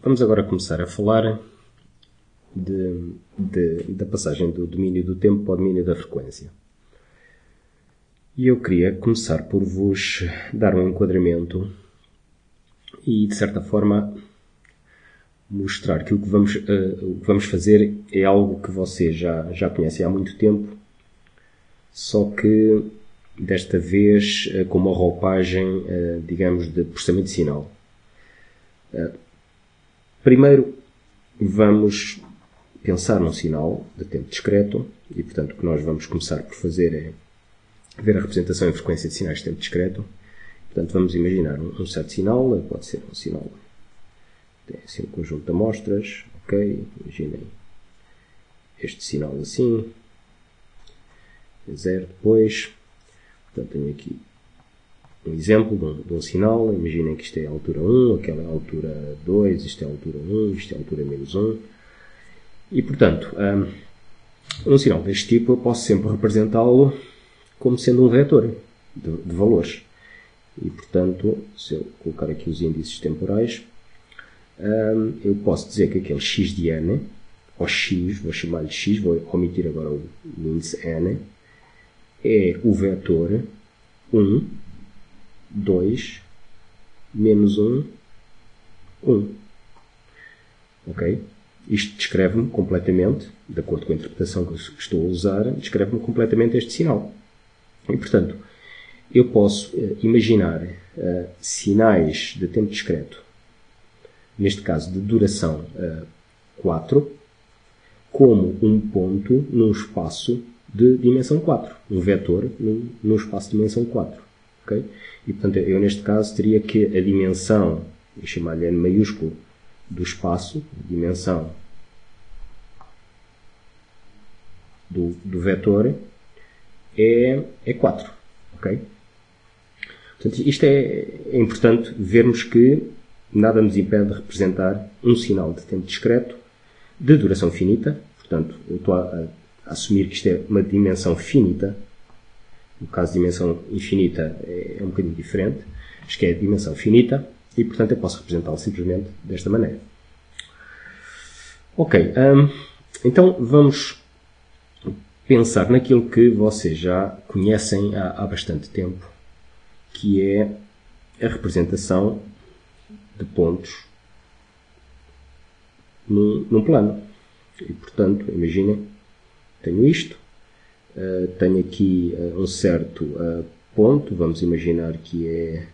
Vamos agora começar a falar da passagem do domínio do tempo para o domínio da frequência. E eu queria começar por vos dar um enquadramento e, de certa forma, mostrar que o que vamos fazer é algo que vocês já conhecem há muito tempo, só que desta vez com uma roupagem, digamos, de processamento de sinal. Primeiro, vamos pensar num sinal de tempo discreto e, portanto, o que nós vamos começar por fazer é ver a representação em frequência de sinais de tempo discreto. Portanto, vamos imaginar um certo sinal, pode ser um sinal, tem assim um conjunto de amostras, ok? Imaginem este sinal assim, 0 depois. Portanto, tenho aqui um exemplo de um sinal. Imaginem que isto é a altura 1, aquela é a altura 2, isto é a altura 1, isto é a altura menos 1. E, portanto, um sinal deste tipo eu posso sempre representá-lo como sendo um vetor de valores. E, portanto, se eu colocar aqui os índices temporais, eu posso dizer que aquele x de n, ou x, vou chamar-lhe x, vou omitir agora o índice n, é o vetor 1, 2, menos 1, 1. Ok? Isto descreve-me completamente, de acordo com a interpretação que estou a usar, descreve-me completamente este sinal. E, portanto, eu posso imaginar sinais de tempo discreto, neste caso de duração 4, como um ponto num espaço de dimensão 4. Um vetor num espaço de dimensão 4. Okay? E, portanto, eu neste caso teria que a dimensão, vou chamar-lhe n maiúsculo, do espaço, a dimensão do vetor é 4. Okay? Portanto, isto é importante vermos que nada nos impede de representar um sinal de tempo discreto de duração finita. Portanto, eu estou a assumir que isto é uma dimensão finita. No caso de dimensão infinita é um bocadinho diferente. Isto é dimensão finita e, portanto, eu posso representá-lo simplesmente desta maneira. Ok, então vamos pensar naquilo que vocês já conhecem há bastante tempo, que é a representação de pontos num plano. E, portanto, imaginem, tenho isto, tenho aqui um certo ponto, vamos imaginar que é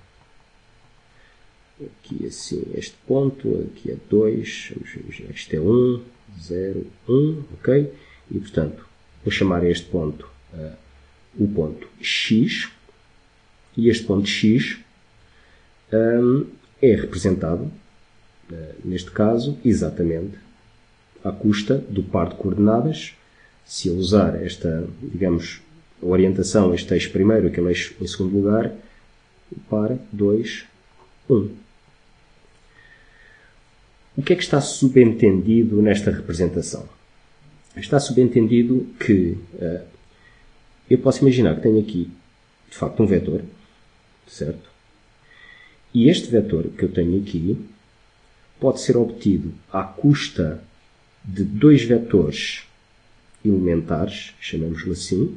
aqui assim este ponto, aqui é 2, vamos imaginar que isto é 1, 0, 1, ok? E, portanto, vou chamar este ponto o ponto x, e este ponto x é representado, neste caso, exatamente à custa do par de coordenadas. Se eu usar esta, digamos, orientação, este eixo primeiro, aquele eixo em segundo lugar, o par 2, 1. O que é que está subentendido nesta representação? Está subentendido que eu posso imaginar que tenho aqui, de facto, um vetor, certo? E este vetor que eu tenho aqui pode ser obtido à custa de dois vetores elementares, chamemos-lhe assim,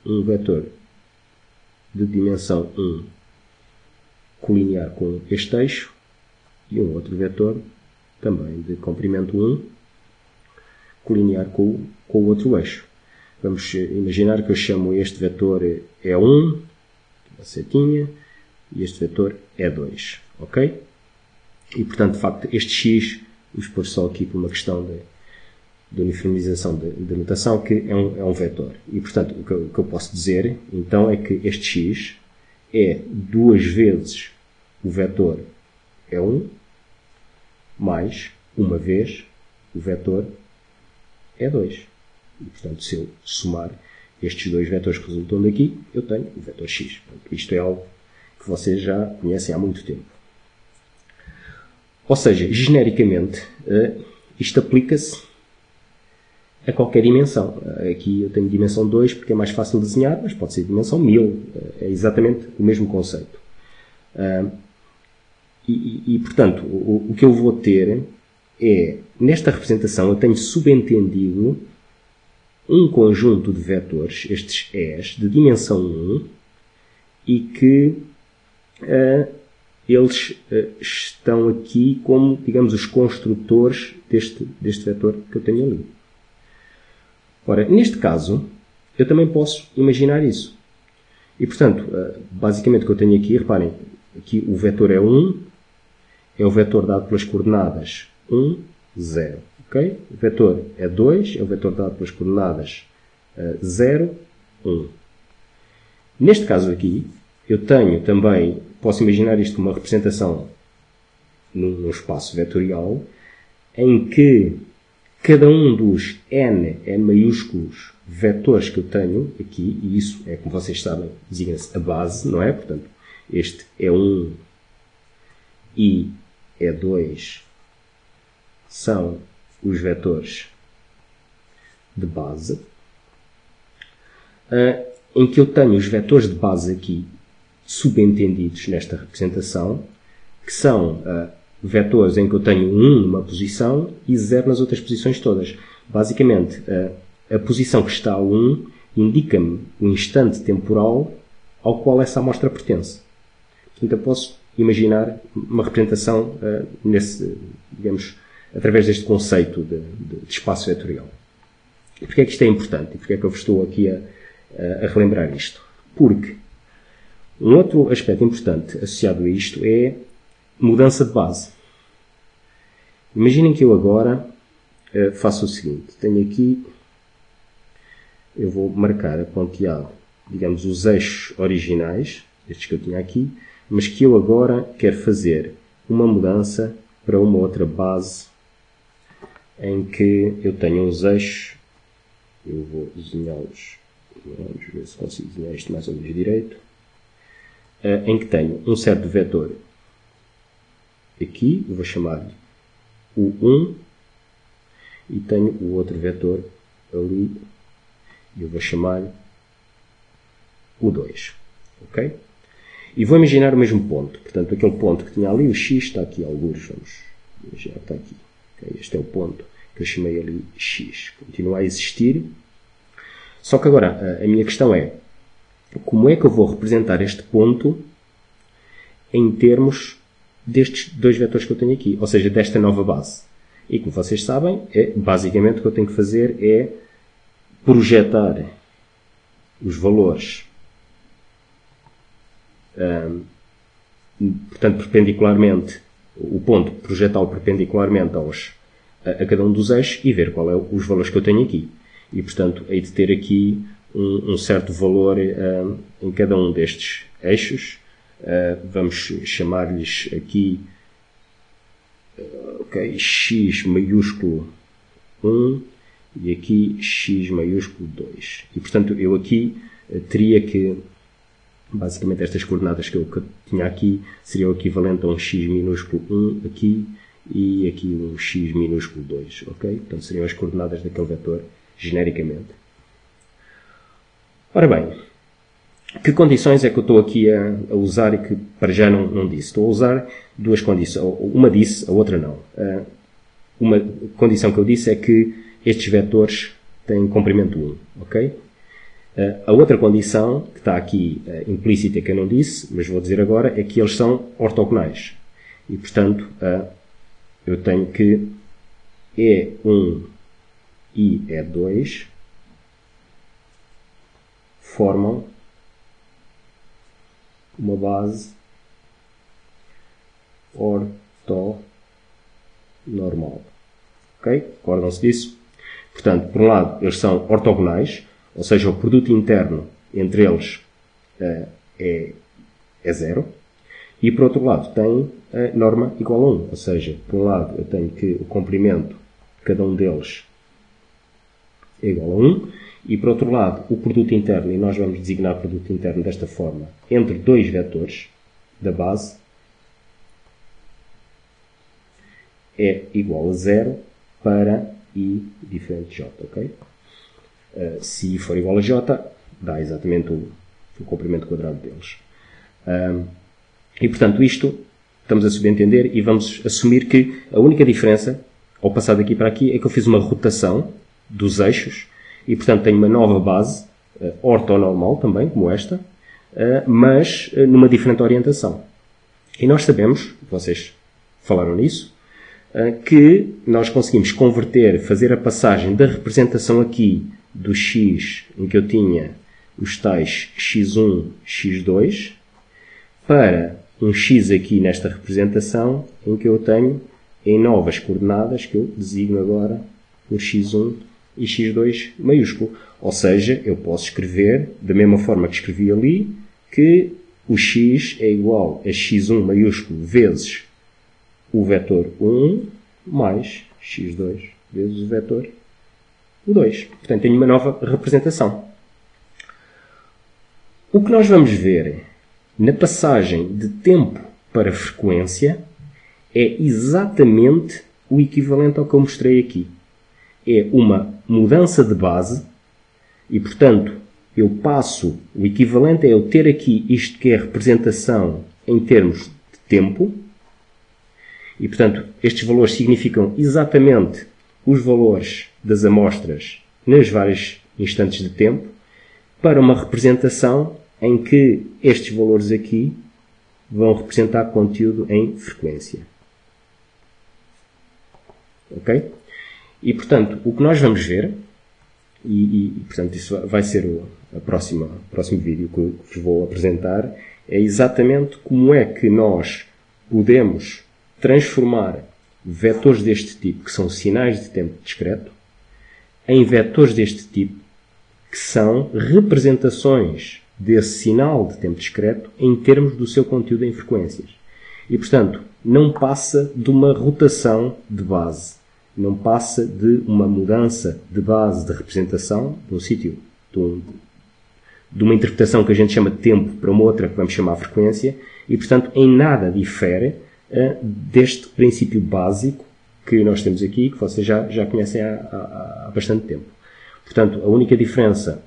um vetor de dimensão 1 colinear com este eixo e um outro vetor também de comprimento 1 colinear com o outro eixo. Vamos imaginar que eu chamo este vetor E1, uma setinha, e este vetor E2, ok? E, portanto, de facto, este x, vamos pôr só aqui por uma questão de uniformização de notação, que é um vetor. E, portanto, o que eu posso dizer, então, é que este x é duas vezes o vetor E1 mais uma vez o vetor E2. E, portanto, se eu somar estes dois vetores que resultam daqui, eu tenho o vetor x. Portanto, isto é algo que vocês já conhecem há muito tempo. Ou seja, genericamente, isto aplica-se a qualquer dimensão. Aqui eu tenho dimensão 2 porque é mais fácil de desenhar, mas pode ser dimensão 1000. É exatamente o mesmo conceito. E portanto, o que eu vou ter nesta representação eu tenho subentendido um conjunto de vetores, estes E's, de dimensão 1, e que eles estão aqui como, digamos, os construtores deste vetor que eu tenho ali. Ora, neste caso, eu também posso imaginar isso. E, portanto, basicamente o que eu tenho aqui, reparem, aqui o vetor é 1, é o vetor dado pelas coordenadas 1, 0. Okay? O vetor é 2, é o vetor dado pelas coordenadas 0, 1. Neste caso aqui, eu tenho também, posso imaginar isto como uma representação num espaço vetorial, em que cada um dos n maiúsculos vetores que eu tenho aqui, e isso é, como vocês sabem, designa-se a base, não é? Portanto, este é 1 e é 2 são os vetores de base, em que eu tenho os vetores de base aqui subentendidos nesta representação, que são vetores em que eu tenho 1 numa posição e 0 nas outras posições todas. Basicamente, a posição que está a 1 indica-me o instante temporal ao qual essa amostra pertence. Portanto, eu posso imaginar uma representação digamos, através deste conceito de espaço vetorial. E porquê é que isto é importante? E porquê é que eu vos estou aqui a relembrar isto? Porque um outro aspecto importante associado a isto é mudança de base. Imaginem que eu agora faço o seguinte. Tenho aqui, eu vou marcar a ponteado, digamos, os eixos originais, estes que eu tinha aqui, mas que eu agora quero fazer uma mudança para uma outra base em que eu tenho uns eixos. Eu vou desenhá-los. Vamos ver se consigo desenhar isto mais ou menos direito. Em que tenho um certo vetor aqui, eu vou chamar-lhe o 1, e tenho o outro vetor ali, e eu vou chamar-lhe o 2. Ok? E vou imaginar o mesmo ponto. Portanto, aquele ponto que tinha ali, o x, está aqui algures. Vamos imaginar que está aqui. Okay? Este é o ponto que eu chamei ali x. Continua a existir. Só que agora, a minha questão é, como é que eu vou representar este ponto em termos destes dois vetores que eu tenho aqui? Ou seja, desta nova base. E como vocês sabem, basicamente o que eu tenho que fazer é projetar os valores, portanto, perpendicularmente, o ponto, projetá-lo perpendicularmente a cada um dos eixos e ver qual é os valores que eu tenho aqui. E, portanto, hei de ter aqui um certo valor em cada um destes eixos. Vamos chamar-lhes aqui x maiúsculo 1 e aqui x maiúsculo 2. E, portanto, eu aqui teria que, basicamente, estas coordenadas que eu tinha aqui seriam o equivalente a um x minúsculo 1 aqui e aqui um x minúsculo 2. Ok? Portanto, seriam as coordenadas daquele vetor genericamente. Ora bem, que condições é que eu estou aqui a usar e que para já não disse? Estou a usar duas condições. Uma disse, a outra não. Uma condição que eu disse é que estes vetores têm comprimento 1. Ok? A outra condição, que está aqui implícita, que eu não disse, mas vou dizer agora, é que eles são ortogonais. E, portanto, eu tenho que E1 e E2 formam uma base ortonormal. Ok? Acordam-se disso? Portanto, por um lado, eles são ortogonais, ou seja, o produto interno entre eles é 0. E, por outro lado, tem a norma igual a 1. Ou seja, por um lado, eu tenho que o comprimento de cada um deles é igual a 1. E, por outro lado, o produto interno, e nós vamos designar o produto interno desta forma, entre dois vetores da base, é igual a 0 para i diferente de j. Okay? Se i for igual a j, dá exatamente o comprimento quadrado deles. E, portanto, isto estamos a subentender e vamos assumir que a única diferença ao passar daqui para aqui, é que eu fiz uma rotação dos eixos e, portanto, tenho uma nova base, ortonormal também, como esta, mas numa diferente orientação. E nós sabemos, vocês falaram nisso, que nós conseguimos converter, fazer a passagem da representação aqui do x, em que eu tinha os tais x1, x2, para um x aqui nesta representação, em que eu tenho em novas coordenadas, que eu designo agora por x1 e x2 maiúsculo. Ou seja, eu posso escrever, da mesma forma que escrevi ali, que o x é igual a x1 maiúsculo vezes o vetor 1 mais x2 vezes o vetor 2. Portanto, tenho uma nova representação. O que nós vamos ver na passagem de tempo para frequência é exatamente o equivalente ao que eu mostrei aqui. É uma mudança de base e, portanto, eu passo, o equivalente é eu ter aqui isto que é a representação em termos de tempo e, portanto, estes valores significam exatamente os valores das amostras nos vários instantes de tempo para uma representação em que estes valores aqui vão representar conteúdo em frequência. Ok? E, portanto, o que nós vamos ver, portanto, isso vai ser o próximo vídeo que vos vou apresentar, é exatamente como é que nós podemos transformar vetores deste tipo, que são sinais de tempo discreto, em vetores deste tipo, que são representações desse sinal de tempo discreto em termos do seu conteúdo em frequências. E, portanto, não passa de uma rotação de base. Não passa de uma mudança de base de representação de um sítio, de uma interpretação que a gente chama de tempo para uma outra que vamos chamar frequência e, portanto, em nada difere deste princípio básico que nós temos aqui, que vocês já conhecem há bastante tempo. Portanto, a única diferença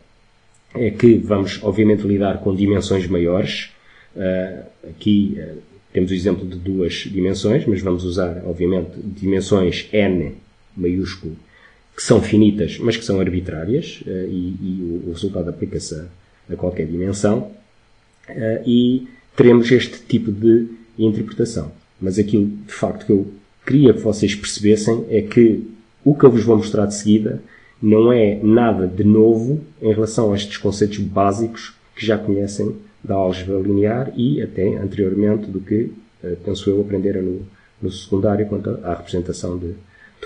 é que vamos, obviamente, lidar com dimensões maiores. Aqui temos o exemplo de 2 dimensões, mas vamos usar, obviamente, dimensões n maiúsculo, que são finitas, mas que são arbitrárias, e o resultado aplica-se a qualquer dimensão, e teremos este tipo de interpretação. Mas aquilo, de facto, que eu queria que vocês percebessem é que o que eu vos vou mostrar de seguida não é nada de novo em relação a estes conceitos básicos que já conhecem da álgebra linear e até anteriormente do que, penso eu, aprenderam no secundário quanto à representação de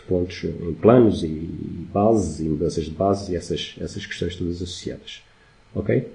pontos em planos e bases e mudanças de bases e essas questões todas associadas. Ok?